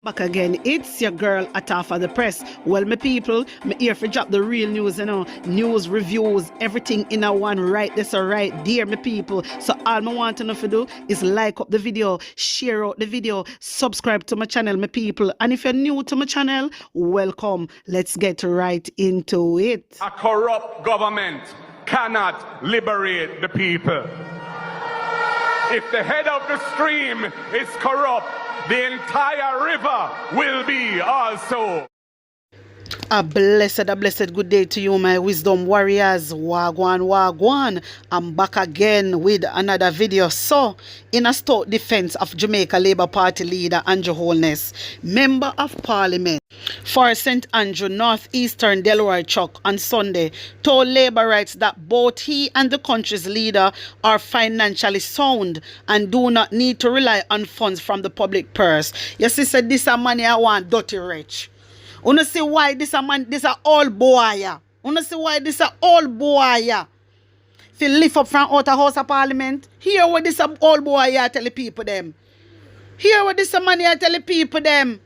Back again, it's your girl Atafa the Press. Well, my people, me here for drop the real news, news, reviews, everything in a one right this or right there, my people. So all me want to know to do is like up the video, share out the video, subscribe to my channel, my people. And if you're new to my channel, welcome. Let's get right into it. A corrupt government cannot liberate the people. If the head of the stream is corrupt, the entire river will be also. A blessed good day to you, my wisdom warriors. Wagwan. I'm back again with another video. So, in a stout defense of Jamaica Labour Party leader Andrew Holness, Member of Parliament for St. Andrew, Northeastern Delaware Chuck on Sunday, told Labour rights that both he and the country's leader are financially sound and do not need to rely on funds from the public purse. You see, said this a money I want dirty rich. Una see why this a old boy. Una see why this a old boy. If you lift up from out of House of Parliament, hear what this a old boy tell the people them. Hear what this a money I tell the people them.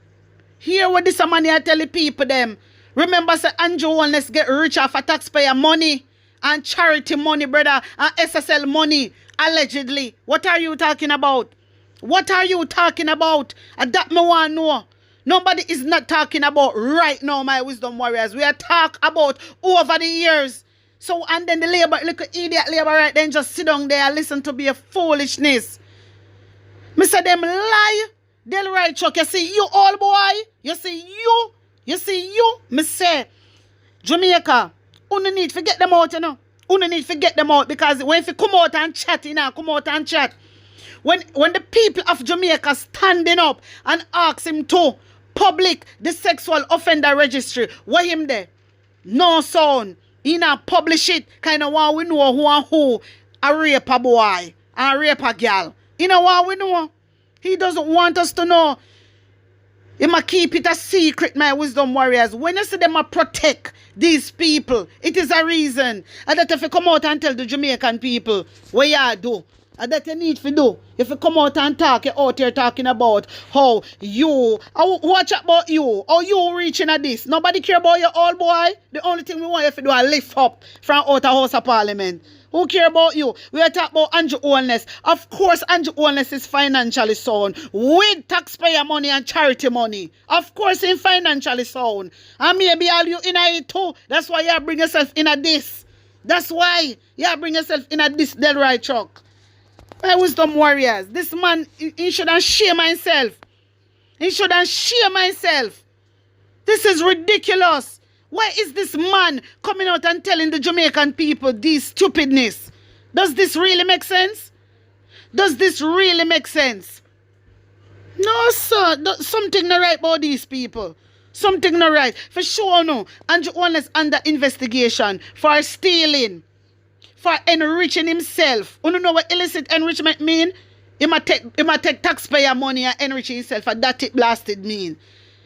Hear what this a money I tell the people them. Remember, say Andrew Holness get rich off of taxpayer money and charity money, brother, and SSL money, allegedly. What are you talking about? What are you talking about? And that me want to know. Nobody is not talking about right now, my wisdom warriors. We are talking about over the years. So, and then the Labour, little idiot Labour right then just sit down there and listen to be a foolishness. Me say them lie. They'll right chuck. You see you all boy. You see you. Me say, Jamaica, you need to get them out, you know. You need to get them out because when you come out and chat, come out and chat. When the people of Jamaica standing up and ask him to public the sexual offender registry, what him there? No son. He not publish it. Kind of want we know who and who a rape a boy and rape a girl. You know what we know? He doesn't want us to know. He might keep it a secret, my wisdom warriors. When you see them protect these people, it is a reason. And that if you come out and tell the Jamaican people what you do, and that you need to do. If you come out and talk, you're out here talking about how you, watch about you, how you reaching at this. Nobody care about your old boy. The only thing we want you to do is lift up from out of House of Parliament. Who care about you? We are talking about Andrew Holness. Of course, Andrew Holness is financially sound with taxpayer money and charity money. Of course, he's financially sound. And maybe all you in it too. That's why you bring yourself in a this. That's why you bring yourself in a this dead right truck. My wisdom warriors, this man, he shouldn't shame himself. He shouldn't shame himself. This is ridiculous. Why is this man coming out and telling the Jamaican people this stupidness? Does this really make sense? Does this really make sense? No, sir. Something not right about these people. Something not right. For sure, no. Andrew Holness under investigation for stealing. For enriching himself. You know what illicit enrichment mean? He might take taxpayer money and enrich himself, and that it blasted mean.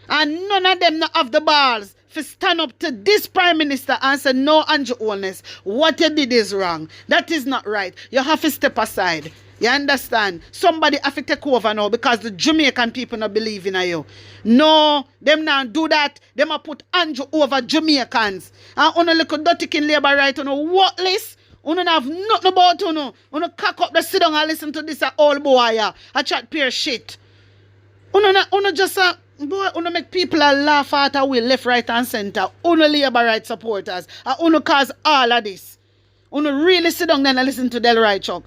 And none of them not have the balls to stand up to this Prime Minister and say, no, Andrew Holness, what you did is wrong. That is not right. You have to step aside. You understand? Somebody have to take over now because the Jamaican people not believe in you. No, them not do that. Them a put Andrew over Jamaicans. And on a little dirty king Labour right on a what list? You don't have nothing about you. You cock up the sit down and listen to this old boy. I chat pure shit. You just boy, you make people laugh at our will, left, right, and center. You Labour right supporters. And you cause all of this. You really sit down and listen to Del Right Chuck.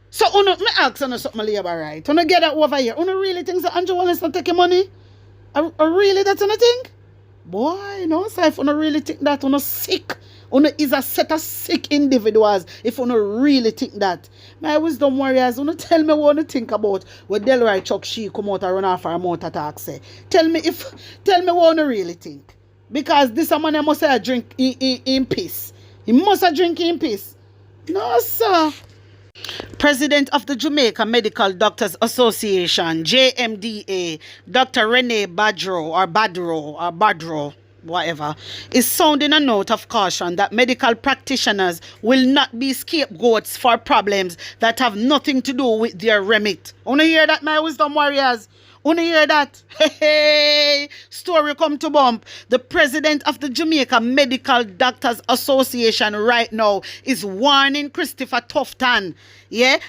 So me ask you something Labour right. You get that over here. You really think that Andrew Holness not taking money? Really that's anything? Boy, no, sir, if you really think that, you sick. You is a set of sick individuals if you really think that. My wisdom warriors, you tell me what you think about what Delroy Chuck she come out and run off her motor taxi. Tell me what you really think. Because this man must have drink in peace. He must have drink in peace. No, sir. President of the Jamaica Medical Doctors Association, JMDA, Dr. Rene Badro, whatever, is sounding a note of caution that medical practitioners will not be scapegoats for problems that have nothing to do with their remit. Want to hear that, my wisdom warriors? Wanna hear that? Hey, story come to bump. The president of the Jamaica Medical Doctors Association right now is warning Christopher Tufton,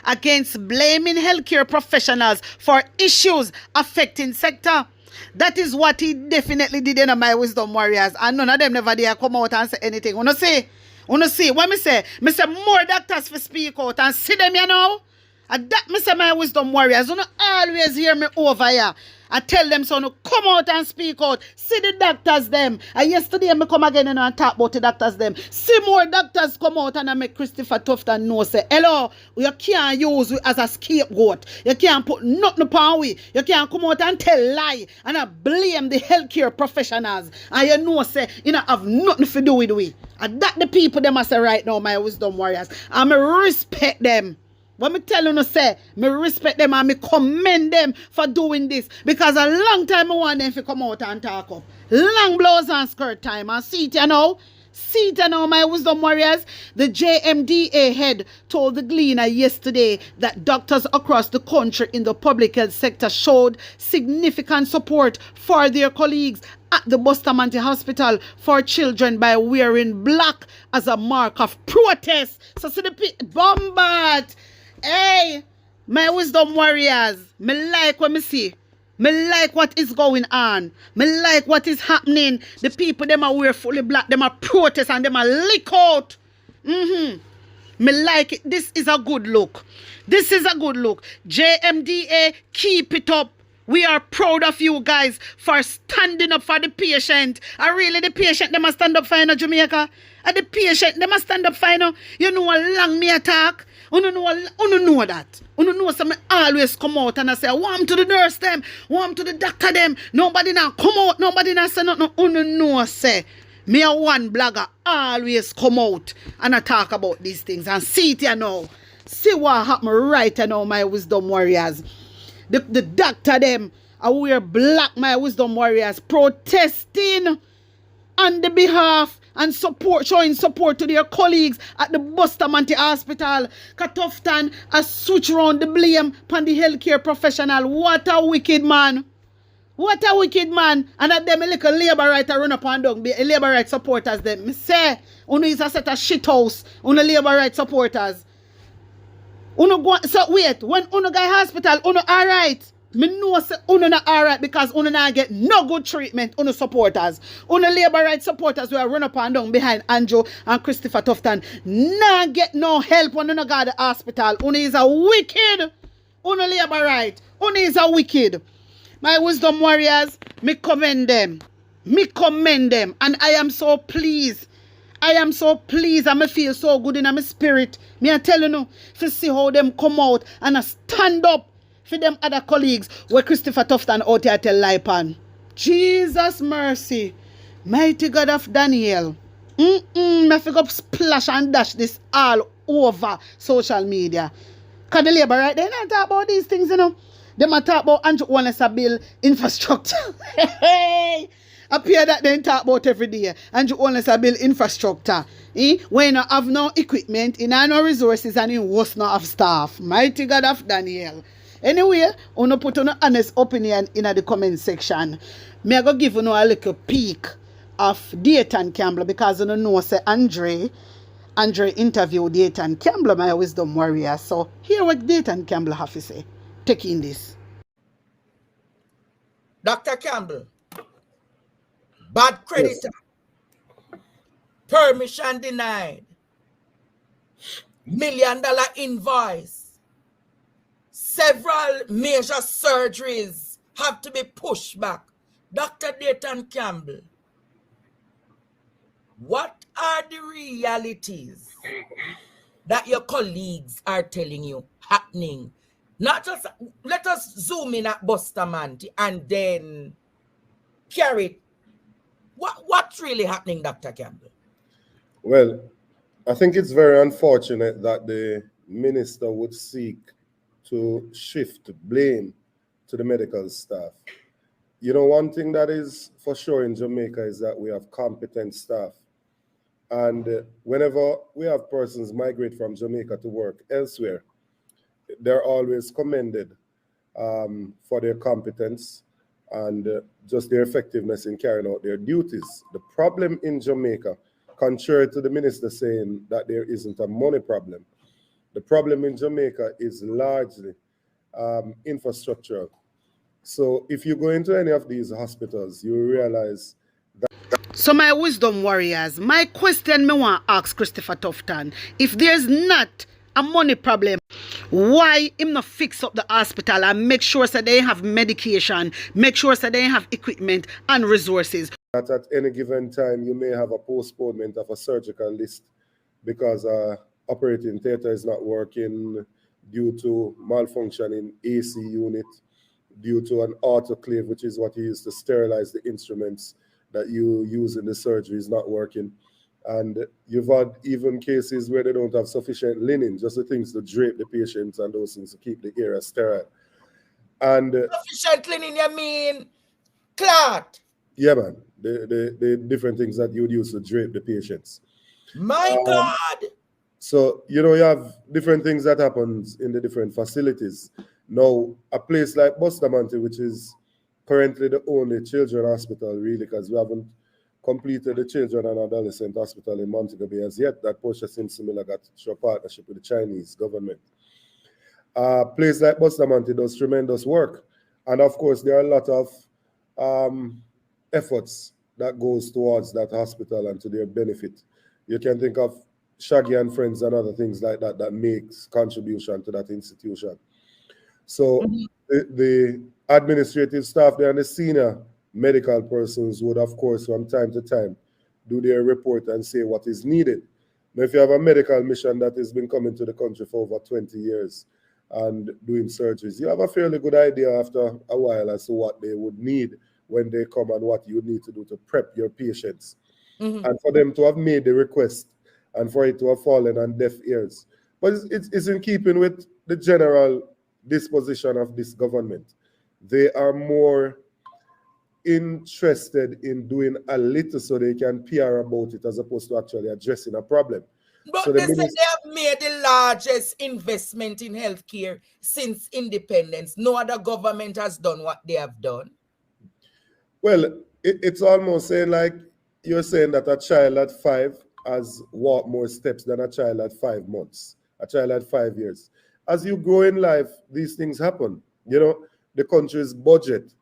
against blaming healthcare professionals for issues affecting sector. That is what he definitely did in my wisdom warriors, and none of them never dare come out and say anything. Wanna see? What me say? Me say more doctors for speak out and see them, you know. And that me say my wisdom warriors, you know, always hear me over here. I tell them so, no, come out and speak out. See the doctors them. And yesterday me come again and talk about the doctors them. See more doctors come out and I make Christopher Tufton know say, hello, you can't use we as a scapegoat. You can't put nothing upon we. You can't come out and tell lie and I blame the healthcare professionals. And you know say, you know, have nothing to do with we. And that the people them I say right now, my wisdom warriors. And I respect them. What me tell you, say, me respect them and me commend them for doing this. Because a long time I want them to come out and talk up. Long blouse and skirt time. And see it, you know. See it, you know, my wisdom warriors. The JMDA head told the Gleaner yesterday that doctors across the country in the public health sector showed significant support for their colleagues at the Bustamante Hospital for Children by wearing black as a mark of protest. So see the bombard. Hey, my wisdom warriors, me like what me see. Me like what is going on. Me like what is happening. The people, them are wear fully black, them are protest and them are lick out. Me like it. This is a good look. This is a good look. JMDA, keep it up. We are proud of you guys for standing up for the patient. And really, the patient, they must stand up for you, Jamaica. And the patient, they must stand up for you. You know how long me attack. You know that. You know so me always come out and I say, warm to the nurse them, warm to the doctor them. Nobody now come out, nobody now say nothing. You know say, me a one blogger always come out and I talk about these things. And see it you know. See what happened right now, my wisdom warriors. The doctor them, I wear black, my wisdom warriors, protesting on the behalf and support, showing support to their colleagues at the Bustamante Hospital. Tufton has switched around the blame upon the healthcare professional. What a wicked man. What a wicked man. And at them a little labor right run up and down, be a labor right supporters them. Me say, uno is a set of shit house, uno labor right supporters. Uno go, so wait, when uno go hospital, uno alright. Me know say uno not alright because uno not get no good treatment, uno supporters. Uno labor right supporters who are run up and down behind Andrew and Christopher Tufton. Not get no help when uno go to the hospital. Uno is a wicked. Uno labor right. Uno is a wicked. My wisdom warriors, me commend them. Me commend them. And I am so pleased. I am so pleased and I feel so good in my spirit. Me I tell you, to see how them come out and I stand up for them other colleagues where Christopher Tufton out here tell lie pan. Jesus mercy. Mighty God of Daniel. Me figure up splash and dash this all over social media. Because the labor right there, they don't talk about these things, you know. They might talk about Andrew Holness bill infrastructure. Hey! Appear that they talk about every day. Andrew Holness build infrastructure. When you have no equipment, in no resources, and in worse not have staff. Mighty God of Daniel. Anyway, I to put an honest opinion in the comment section. Me I go give you a little peek of Dayton Campbell because you know say Andre interviewed Dayton Campbell, my wisdom warrior. So hear what Dayton Campbell have to say. Take in this. Dr. Campbell, bad creditor, permission denied, $1 million invoice, several major surgeries have to be pushed back. Dr. Dayton Campbell, what are the realities that your colleagues are telling you happening? Not just, let us zoom in at Bustamante and then carry it. What's really happening, Dr. Campbell? Well, I think it's very unfortunate that the minister would seek to shift blame to the medical staff. You know, one thing that is for sure in Jamaica is that we have competent staff. And whenever we have persons migrate from Jamaica to work elsewhere, they're always commended for their competence and just their effectiveness in carrying out their duties. The problem in Jamaica, contrary to the minister saying that there isn't a money problem, the problem in Jamaica is largely infrastructural. So if you go into any of these hospitals, you realize that. So my wisdom warriors, my question me want ask Christopher Tufton, if there's not a money problem, why him not fix up the hospital and make sure that they have medication, make sure that they have equipment and resources? That at any given time you may have a postponement of a surgical list because operating theater is not working due to malfunction in AC unit, due to an autoclave, which is what you use to sterilize the instruments that you use in the surgery, is not working. And you've had even cases where they don't have sufficient linen, just the things to drape the patients and those things to keep the area sterile. And sufficient linen, you mean clot? Yeah, man. The different things that you would use to drape the patients. My God. So, you have different things that happens in the different facilities. Now, a place like Bustamante, which is currently the only children hospital, really, because we haven't completed the children and adolescent hospital in Montego Bay as yet. That purchasing similar got through a partnership with the Chinese government. A place like Bustamante does tremendous work. And of course, there are a lot of efforts that goes towards that hospital and to their benefit. You can think of Shaggy and Friends and other things like that that makes contribution to that institution. So the administrative staff there and the senior medical persons would, of course, from time to time, do their report and say what is needed. Now, if you have a medical mission that has been coming to the country for over 20 years and doing surgeries, you have a fairly good idea after a while as to what they would need when they come and what you need to do to prep your patients. And for them to have made the request and for it to have fallen on deaf ears. But it's in keeping with the general disposition of this government. They are more interested in doing a little so they can PR about it as opposed to actually addressing a problem. But so they said they have made the largest investment in healthcare since independence. No other government has done what they have done. Well, it's almost saying like you're saying that a child at 5 has walked more steps than a child at 5 months, a child at 5 years. As you grow in life, these things happen. The country's budget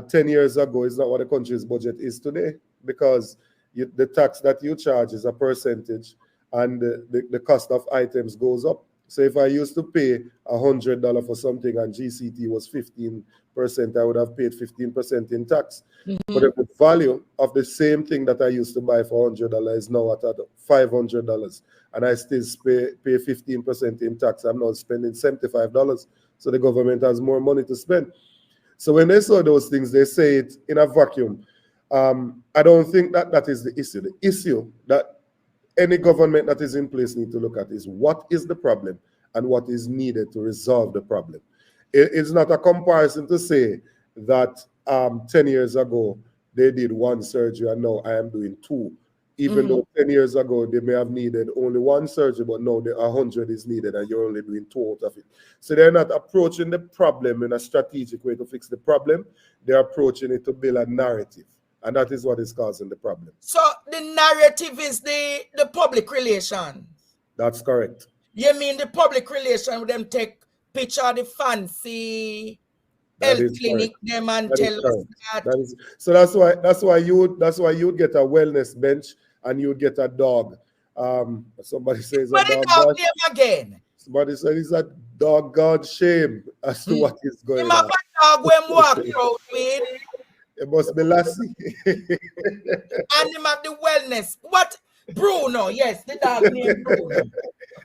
10 years ago is not what the country's budget is today, because the tax that you charge is a percentage and the cost of items goes up. So if I used to pay $100 for something and GCT was 15%, I would have paid 15% in tax. But the value of the same thing that I used to buy for $100 is now at $500, and I still pay 15% in tax. I'm now spending $75. So the government has more money to spend. So when they saw those things, they say it in a vacuum. I don't think that is the issue. The issue that any government that is in place need to look at is what is the problem and what is needed to resolve the problem. It's not a comparison to say that 10 years ago they did 1 surgery and now I am doing 2. Even though 10 years ago they may have needed only 1 surgery, but now 100 is needed and you're only doing 2 out of it. So they're not approaching the problem in a strategic way to fix the problem. They're approaching it to build a narrative. And that is what is causing the problem. So the narrative is the public relations. That's correct. You mean the public relation with them take picture of the fancy health clinic them and tell us that. So that's why you'd get a wellness bench and you'd get a dog. Somebody says a dog name again. Somebody said it's a doggone shame as to what is going on. A dog when walk out with. It must be Lassie. And him have the wellness. What? Bruno, yes, the dog name Bruno.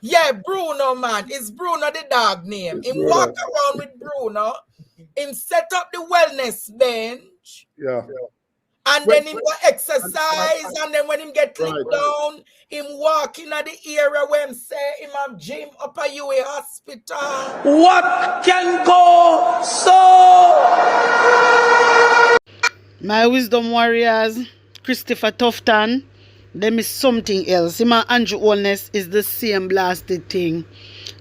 Yeah, Bruno, man. It's Bruno the dog name. Him walk around with Bruno. Him set up the wellness bench. Yeah. And then him go exercise. And then when him get clicked down, him walk in at the area where him say him have gym up at UA hospital. What can go so? My wisdom warriors, Christopher Tufton, them is something else. Him and Andrew Holness is the same blasted thing.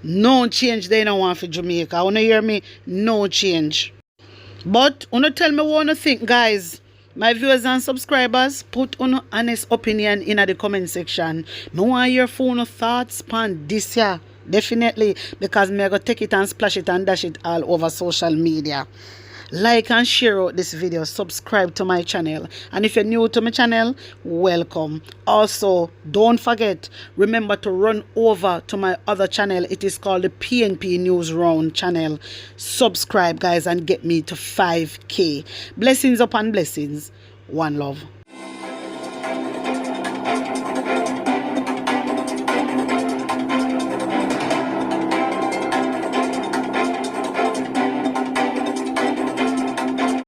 No change they don't want for Jamaica. Wanna hear me? No change. But wanna tell me what you think, guys. My viewers and subscribers, put on honest opinion in the comment section. Me want your phone thoughts on this year. Definitely, because me go take it and splash it and dash it all over social media. Like and share out this video, subscribe to my channel, and if you're new to my channel, welcome. Also, don't forget, remember to run over to my other channel. It is called the PNP News Round channel. Subscribe, guys, and get me to 5K. Blessings upon blessings. One love.